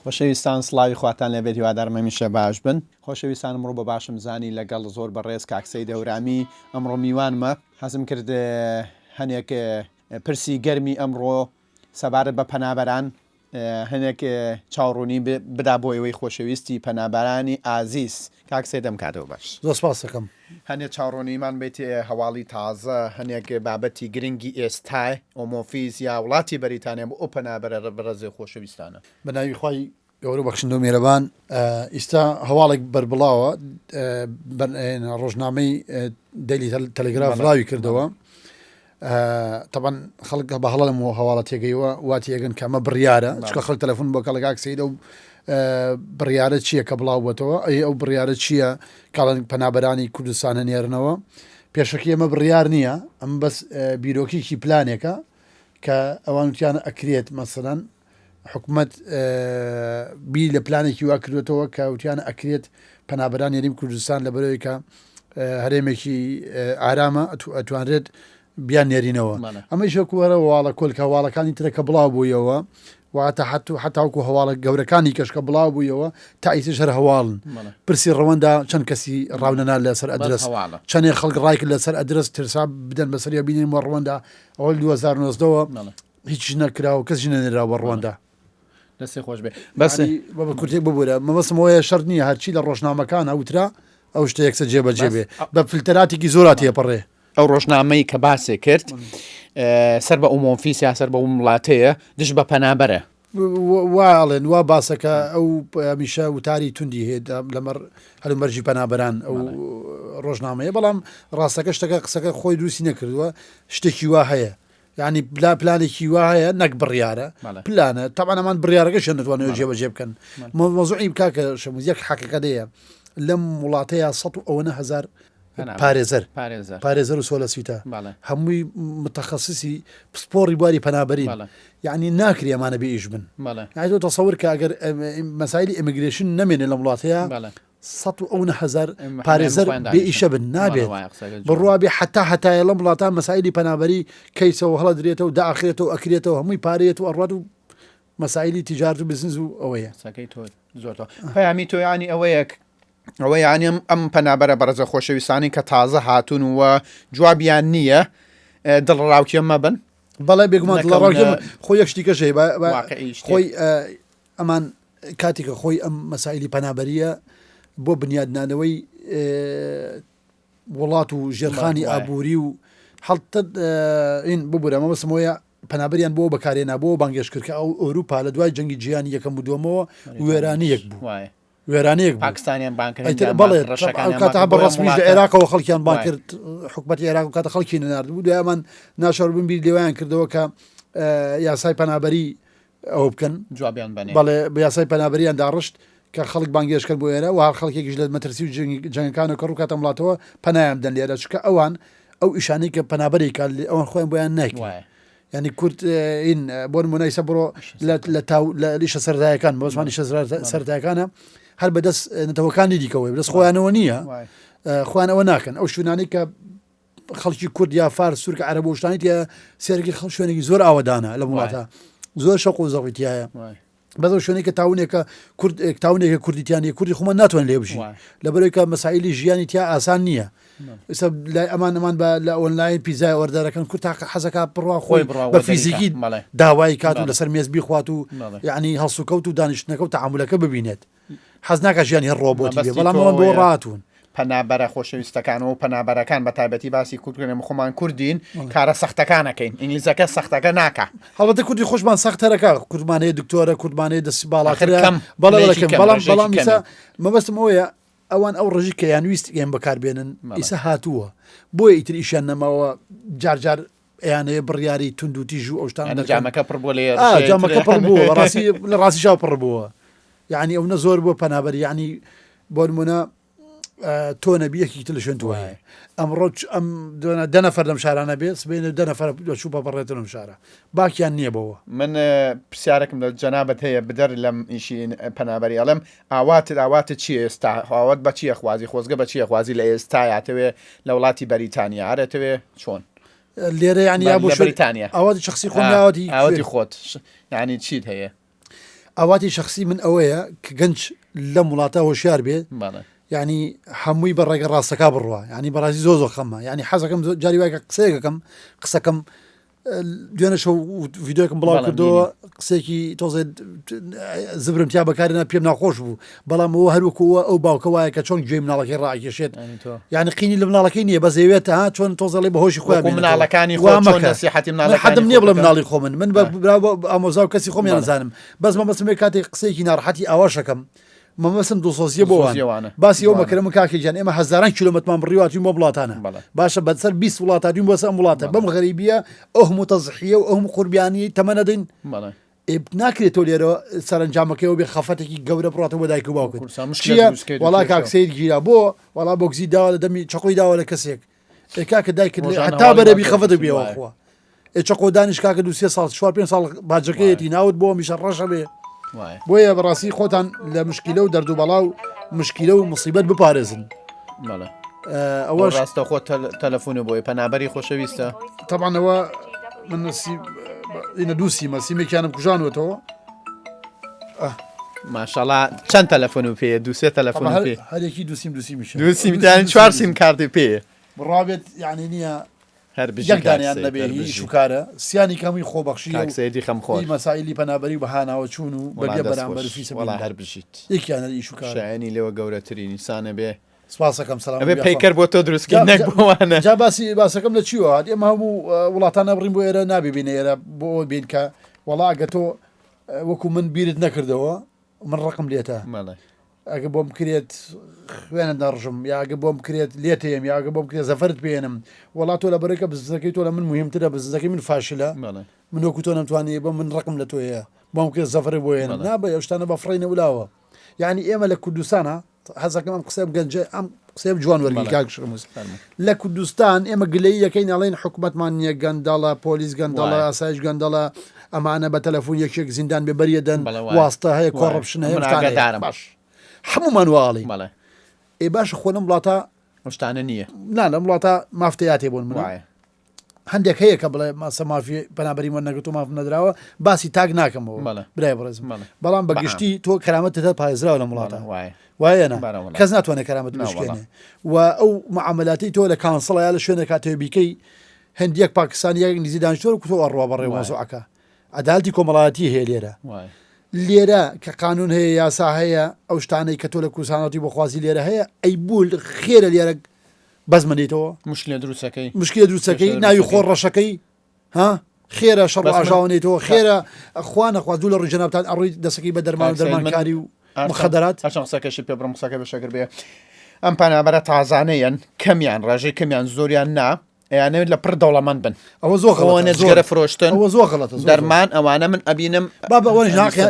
خۆشەویستان سڵاوی خواتان لەبێت هیوادارم هەمیشە باش بن. خۆشەویستان ئەمڕۆ بە باشم زانی لەگەڵ زۆر بەڕێز کاکسەی دەورامی ئەمڕۆ میوانمە هەزم کرد هەنێک پرسی گەرمی ئەمڕۆ سەبارەت بە پەنابەران هەنێک چاوڕوونی بدا بۆ ئەوەی خۆشەویستی پەنابەرانی ئازیز. کاکسێ دەم کاتەوە باش. زۆر سپاس دەکەم. هەنێک چاوڕوونیمان بێت هەواڵی تازە هەنێک بابەتی گرنگی ئێستای ئۆمۆفیز یا وڵاتی بەریتانیا بۆ ئەو پەنابەرە بەڕێزی خۆشەویستانە. بە ناوی خوای گەورە بەخشندە و میێرەبان ئێستا هەواڵێک بربڵاوە ڕۆژنامەی دەیلی تەلگراف ڕاوی کردەوە. طبعا خەڵک بە هەڵەم و هەواڵە تێگەیەوە واتی ئەگەن کەمە بڕیارە چکە خەڵک تەلەفۆن بۆ کەڵک کاکسەیدە و بڕیارە چییە کە بڵاو بێتەوە ئەو بڕیارە چییە کاڵن پەنابەرانی کوردستانە نێرنەوە پێشەکی ئەمە بڕیار نییە ئەم بەس بیرۆکیکی پلانێکە کە ئەوان وتیانە ئەکرێت مەسەلەن حکوومەت بی لە پلانێکی وا کردوێتەوە کە وتیانە ئەکرێت پەنابەران یاریمی کوردستان لە بەرەوەی کە هەرێمێکی ئارامە ئەتوانرێت بیان نێرینەوە ئەمە شەکووەرە وواڵە کۆلکە هەواڵەکانی ترەکە بڵاو بوویەوە واتە حتاوکو هەواڵە گەورەکانی کەشکە بڵاو بوویەوە تا ئیسش هەر هەواڵن پرسی ڕەوەندا چەند کەسی ڕاونەنا لەسەر ئەدرس چەندێک خەڵک ڕایکرد لەسەر ئەدرس ترسا بدەن بەسەریە بینین وە ڕەوەندا ئەوە 2009ەوە هیچ نەکراوە کەس نەنێرا بە ڕەوەندا. دەستی خۆش بێ بەس بە کورتێک ببوورە مەبەستمەوەیە شەرت نییە هەرچی لە ڕۆژنامەکان ئەوترا ئەو شتە یەکسە جێبەجێ بێ بە فلتراتێکی زۆراتی ئەپەڕێ. ئەو ڕۆژنامەی کە باسێ کرد سەر بە ئۆمۆفیس یا سەر بە وڵاتەیە دش بە پەنابەرە واڵێن وا باسەکە ئەو میشە وتاری توندی هێدا لەمەەر هەلومەرجی پەنابەران ئەو ڕۆژنامەیە بەڵام ڕاستەکە شتەکە قسەکە خۆی دروستی نەکردووە شتێکی وا هەیە ینی پلانێکی وا هەیە نەک بڕیارە پلانە تاوانەمان بڕیارەکەش نتوانێت جێبەجێ بکەن مۆزوعی بکاکە شەموزیەک حەقیقەدەیە لەم وڵاتەیە 100 پارێزەر و سۆلەسویتە هەمووی متەخەسیسی پسپۆڕی بواری پەنابەرین یعنی ناکری ئەمانە بێ ئیش بن تۆ تەسەور کە ئەگەر مەسایلی ئیمیگرێشن نەمێنێ لەم وڵاتەیە 100,000 پارێزەر بێ ئیشە بن نابێت بڕوابێ حتایە لەم وڵاتان مەسایلی پەنابەری کەیسەوە هەڵە درێتەوە و داخرێتەوە ئەکرێتەوە هەمووی پارێت و ئەڕات و مەسایلی تیجارت و بزنس و ئەوەیە زۆر پەیامی تۆ ینی ئەوە یانیم ئەم پەنابەرە بەڕێزە خۆشەویستانی کە تازە هاتوون و جوابیان نییە دڵڕاوکیە مەبن بەڵێ بێگومان دڵڕاوکیە خۆی یەکشتی کەشەی خۆی ئەمان کاتێکە خۆی ئەم مەسایلی پەنابەریە بۆ بنیادنانەوەی وڵات و ژێرخانی ئابووری و هەڵتە ئین ببوورە مەبەستمەوەیە پەنابەریان بۆ بەکارێنا بۆ بانگێش کرد کە ئەو ئەوروپا لە دوای جەنگی جیهانی یەکەم و دووەمەوە وێرانیەک بوو وێرانەیەک پاکستانیان بڵێ کاتا بەڕستمیش لە عێراقەوە خەڵکیان بان کرد حکومەتی عێراق و کاتە خەڵکی نەناردبوو دوایمان ناشەڕ بن بیر لێوایان کردەوە کە یاسای پەنابەری ئەو بکەن جوابیان بنێ بەڵێ بە یاسای پەنابەریان داڕشت کە خەڵک بانگێشکرد بۆ ئێرە و هەر خەڵکێکیش لە مەترسی و جەنگەکانە کە ڕوو کاتە وڵاتەوە پەنایان بدەن لێرە چکە ئەوان ئەو ئیشانەی کە پەنابەری کار ئەوان خۆیان بۆیان نایکرد ینی کورد ئین بۆ نمونەیسە بڕۆ لە لیشە سەردایەکان بەزمانی سەردایەکانە هەر بەدەست نەتەوەکانی دیکەوەی بەدەست خۆیانەوە نییە خۆیانەوە ناکەن ئەو شوێنانی کە خەڵکی کورد یا فارس سوورکە عەرەب و شتانیت سێرەکی شوێنێکی زۆر ئاوەدانە لە وڵاتە زۆر شەق و زەویتایە بەدە شوێنێک کە تاونێکە تاونێکە کوردیتیانی کوردی خۆمان ناتوان لێ بژین لەبەرەوەی کە مەسائلی ژیانی تیا ئاسان نییە لای ئەمان بە لە ئۆنلاین پیزای وەردەرەکەن کورد تا حەزەکە بڕوا خۆی بە فیزیکی داوای کات و لەسەر مێز بیخوات و یعنی هەڵسوکەوت و دانیشتنەکە و تەعاملەکە ببینێت حەز ناکە ژیانی هەر ڕۆبۆتی بێ بەڵام ئەوان بۆ ڕاتون پەنابەرە خۆشەویستەکانەوە پەنابەرەکان بە تایبەتی باسی کوردکردن خۆمان کوردین کارە سەختەکانەکەین ئینگلیزەکە سەختەکە ناکە هەڵبەتە کوردی خۆشمان سەختەرەکە کوردمانەیە دکتۆرە کوردمانەیە دەستی باڵاترە بەڵام ئیسا مەبەستم ئەوەیە ئەوان ئەو ڕژی کە یانویست ئێم بەکاربێنن ئیسا هاتووە بۆیە ئیتر ئیشیان نەماوە جارجار ئەیانەیە بڕیاری تونند و تیژ و ئەوشتان جامەکە پڕ بۆ لێ جامەکە پڕ بووە ڕاستی لە ڕاستی شاو پڕ بووە یعنی ئەو نە زۆر بۆ پەنابەر یعنی بۆ نمونە تۆ نەبیەکی تر لە شوێن توایە ئەمڕۆ ئەم دە نەفەر لەم شارانە بێت سبێنە دە نەفەر چوو بەڕێتە لەم شارە باکیان نییە بەوە من پرسیارێکم لە جەنابەت هەیە بدەر لەم ئیشی پەنابەری ئەڵێم ئاواتت چیە ئێستا ئاوات بە چیە خوازی خۆزگە بە چیە خوازی لە ئێستایاتەوێ لە وڵاتی بەریتانیا هەرێتەوێ چۆن لێرە ینی یا بۆ بەریتانیا ئاواتی شخصی خۆناوەتی ئاوەتی خۆت ینی چیت هەیە ئەواتی شخصی من ئەوەیە کە گەنج لەم وڵاتە هۆشیار بێت یعنی هەمووی بە ڕێگە ڕاستەکە بڕوە ینی بەڕاستی زۆ خەمە ینی حەزەکەم جاری وایکە قسەیەکەکەم قسەکەم دوێنە شەو ڤیددیۆکەم بڵاو کردەوە قسێکی تۆزێ زبرمتیا بەکارێنە پێم ناخۆش بوو بەڵام ئەوە هەروکووە ئەو باوکە وایە کە چۆن گوێی مناڵەکەی ڕاکێشێت یعنی قینی لە مناڵەکەی نییە بەزەوێت ها چۆن تۆزەڵی بەهۆشی خۆیان مناڵەکانی حدم نییە بڵێ مناڵی خۆ من ئامۆزا و کەسی خۆمیان نزانم بەس مەمەسمێ کاتێک قسەیەکی ناڕحەتی ئاواشەکەم مەمەسم دۆسۆزیە بۆوان باسی ئەو مەکرم کاکیجان ئێمە هەزاران کیلۆمەترمان بڕیواتین بۆ وڵاتانە باشە بەسەر 20 وڵاتاتین بۆ ئەم وڵاتە بەم غەریبیە ئەو هەموو تەزحیە و ئەو قوربیانی تەمەنەدەین ناکرێت تۆ لێرە سەرنجامەکەیەوە بێ خەفەتێکی گەورە بڕاتە بۆ دایک و باوکن وڵا کاکسیر گیرا بۆ وڵا بۆ گزی داوا لە دەمی چقۆی داوا لە کەسێک کاکە دایکرد هەتا بەرەبی خەفەت بێەوەخوا چقۆ دانیش کاکە 2 ساڵ 4 ساڵ باجەکەیەتی ناوت بۆ میشە ڕەشە بێ بۆیە بەڕاستی خۆتان لە مشکیلە و دەردوو بەڵاو مشکیلە و مصیبەت بپارێزن ئەوە ڕاستە خۆ تەلەفۆنە بۆی پەنابەری خۆشەویستە تەبانەوە من ئینە دووسیمە سیمێکیانم کوژانوێتەوە ماشەڵا چەند تەلەفۆن و پێ دووسێ تەلەفۆن پێ هەرێکی دووسیمیش دووسیمیان 4 سیم کارتی پێ بڕابێت یعنی نییە یەکدانیان نەبێ هیچ وکارە سیانی کەمی خۆبەخشی کاکسەیەدی خەمخۆر مەسائلی پەنابەری بە هاناوە چوون و بەگە بەرامبەر فیسە وڵا هەر بژیت یەکیانە ئیشوکار شایانی لێوە گەورەترین ئینسانە بێ سپاسەکەم سەلام ئەبێ پەیکەر بۆ تۆ دروستکە نەک بۆوانە جا باسەکەم لە چیوە هات ئێمە هەموو وڵاتانە بڕین بۆ ئێرە نابێبینە ئێرە بۆ بین کە وەڵا ئەگە تۆ وەکو من بیرت نەکردەوە من ڕقم لێتە ئەگە بۆم کرێت خوێنە دەڕژم یاگە بۆم کرێت لێتێم یاگە بۆم کرێت زەفرت پێێنم وڵات تۆ لە بەرەکە بزەکەی تۆ لە من مهمترە بزەکەی من فاشلە من وەکو تۆ نەمتوانێ بە من ڕقم لە تۆیە بۆم کرێت زەفر بۆێنم نابە ئەوشتانە بە فڕینە ولاوە یعنی ئێمە لە کوردستانە حەزەکەم ئەم قسەم گەنجە ئەم قسەم جوان وەرگی کاکشموس لە کوردستان ئێمە گلەی یەکەی ناڵێن حکوومەتمان نییە گەندەڵە پۆلیس گەندەڵە ئاسایش گەندەڵە ئەمانە بە تەلەفۆن یەکێک زیندان بێ بەریەدەن واستە هەیە کۆڕپشن هەیە باش هەمومان واڵی ئێ باشە خۆنم وڵاتە شتانە نییە نا لەم وڵاتە مافتەیاتێ بۆن من هەندێک هەیە کە بڵێ ماسە مافی پەنابەری من نەگرت و ماف نەدراوە باسی تاگ ناکەمەوە برای بڕێزم بەڵام بەگشتی تۆ کەرامەتتە پایزراوە لە وڵاتە وایەنە کەس ناتوانێت کەرامەت بشکێنێ و ئەو معاملاتی تۆ لە کانسڵە یا لە شوێنە کاتێ بیکەی هەندێک پاکستانیەک نزی دانیشتۆر و تۆ ئەڕوا بەڕێ مۆزوعەکە عەدالەتی کۆمەڵایەتی هەیە لێرە لێرە کە قانون هەیە یاسا هەیە ئەو شتانەی کە تۆ لە کوردستانەتی بۆخوازی لێرە هەیە ئەی بول خێرە لێرە بەزمەنیتەوە مشکلە دروستەکەی مشکلە دروستەکەی ناوی خۆڕ ڕەشەکەی ها خێرە شەڕ ئاژاوانێتەوە خێرە خوانە خوازوو لە ڕژەنابتان ئەڕووی دەسەکەی بە دەرمان و دەرمانکاری و مخەدەرات هەرچەند قسەکەشی پێ بڕم قسەکە بەشەگر بێ ئەم پەنابەرە تازانەیەن کەمیان ڕێژەی کەمیان زۆریان نا ئەیانەوێت لە پڕ دەوڵەمەند بن ئەوە زۆر نەجگەرە فرۆشتن ئەوە زۆر غەڵەتە دەرمان ئەوانە من ئەبینم بابەوەش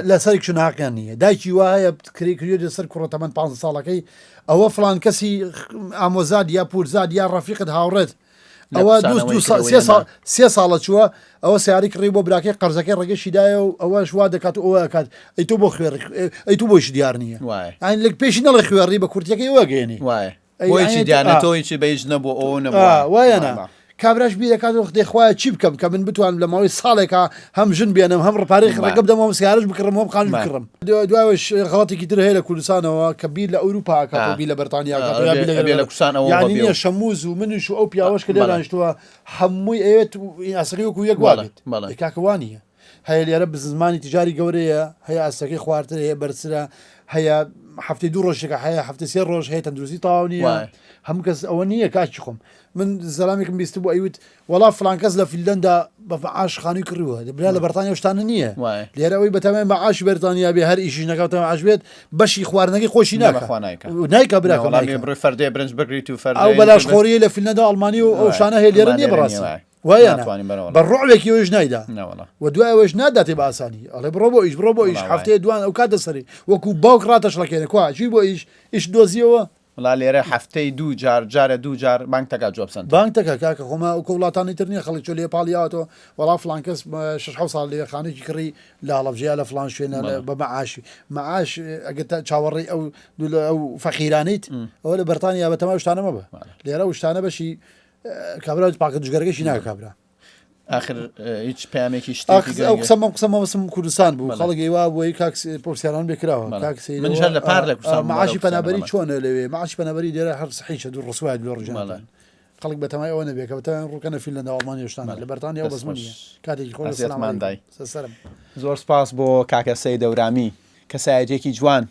لە سەرێک ناقیان نییە دایکی وایە کریکردێ لەسەر کوڕەتەمەند 5 ساڵەکەی ئەوە فلان کەسی ئامۆزاد یا پورزاد یا ڕەفیقت هاوڕێت ئەوە سێ ساڵە چووە ئەوە سیاری کڕی بۆ براکەی قەرزەکەی ڕێگەشی دایە و ئەوە شوا دەکات و ئەوە ئەکات ئەی تۆ بۆ خوێڕ ئەی تو بۆیش دیار نییە ئاین لە پێشی نەڵێ خوێڕی بە کورتەکەی وەگەێنی بۆیی دیانەتۆیی بەیش نەبوو ئەو وایەنە کابراش بیرەکات و دەخوایە چی بکەم کە من بتوانم لە ماوەی ساڵێکە هەم ژن بێنم هەم ڕپارەی ڕێگە بدەمەوە سیارش بکڕم هەم خانش بکڕم دوایش غەڵەتێکی تر هەیە لە کوردستانەوە کە بیر لە ئەوروپا کات بیر لە بەرتانیا لە کوردستانەوە شەموز و منش و ئەو پیاوەش کە لێرانشتووە هەمووی ئەوێت ئاسەکەی وەکو یەک وابێت کاکەوانیە هەیە لێرە بزمانی تجاری گەورەیە هەیە ئاسەکەی خواردتر هەیە بەرسرە هەیە هەفتەی 2 ڕۆژێکە هەیە هەفتە 3 ڕۆژ هەیە تەندروستی تاو نییە هەموو کەس ئەوە نییە کاچی خۆم من زەلامێکم بیست بوو ئەیوت وەڵا فلان کەس لە فیلەندا بە عاش خانووی کڕیوە برا لە بەرتانیا شتانە نییە لێرە ئەوەی بەتەمای بە عاش بەرتانیا بێ هەر ئیشی نەکەوتە عاش بێت بەشی خواردنەکەی خۆشی نایکە برا فەردێ برنج بگریت و فەر ئەو بەلاش خۆریە لە فیلەندا ئەڵمانی و ئەو شانە هەیە لێرە نییە بەڕاستی وایە بە ڕۆڵێکی ئەوش نایدا و دوای ئەوەش ناداتێ بە ئاسانی ئەڵێ بڕۆ بۆ ئیش هەفتەیە دوان ئەو کاتە سەری وەکو باوک ڕاتەشڵەکێنە کوا چی بۆ ئیش دۆزیەوە وڵا لێرە هەفتەی 2 جارە 2 جار بانک تەکا جۆبسن بانک تەکە کاکە خۆمە ئەو وڵاتانی تر نییە خەڵک چۆ لێ پاڵیاتەوە وڵا فلان کەس 6 ساڵ لێ خانێکی کڕی لە هەڵەبژەیە لە فلان شوێنە بە مەعاشی مەعاش ئەگە چاوەڕێی ئەو فەقیرانیت ئەوە لە بەرتانیا بەتەمای شتانە مەبە لێرە شتانە بەشی کابرا پاکە دژگەرگەشی ناکە کابرا آخر هیچ پامێکی ئەو قسەمە وەسم کوردستان بوو خەڵک ئێوا بۆی پرسیاران بێکراوە منیش لە پار لە کوردستان معاشی پەنابەری چۆنە لەوێ معاشی پەنابەری دێرە هەر سەحیحە دوو ڕسوای لە ڕژان خەڵک بەتەمای ئەوە نەبێت کە بەتەمای ڕووکەنە فیلەندا ئەڵمانیاشتانە لە بەرتانیا و بەزمانە کاتێکی خۆی سەلاماندای سەرم زۆر سپاس بۆ کاکە سەید دەورامی کەسایەتێکی جوان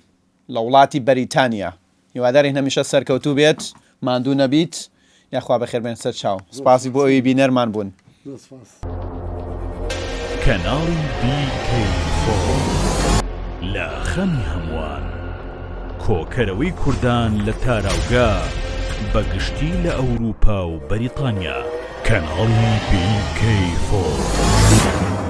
لە وڵاتی بەریتانیا هیواداری هەمیشە سەرکەوتوو بێت ماندوو نەبیت یاخوا بەخێر بێن سەر چاو سپاسی بۆ ئەوی بینەرمان بوون کەناڵی BK4 لە خەمی هەمووان کۆکەرەوەی کوردان لە تاراوگا بەگشتی لە ئەوروپا و بەریتانیا کەناڵی BK4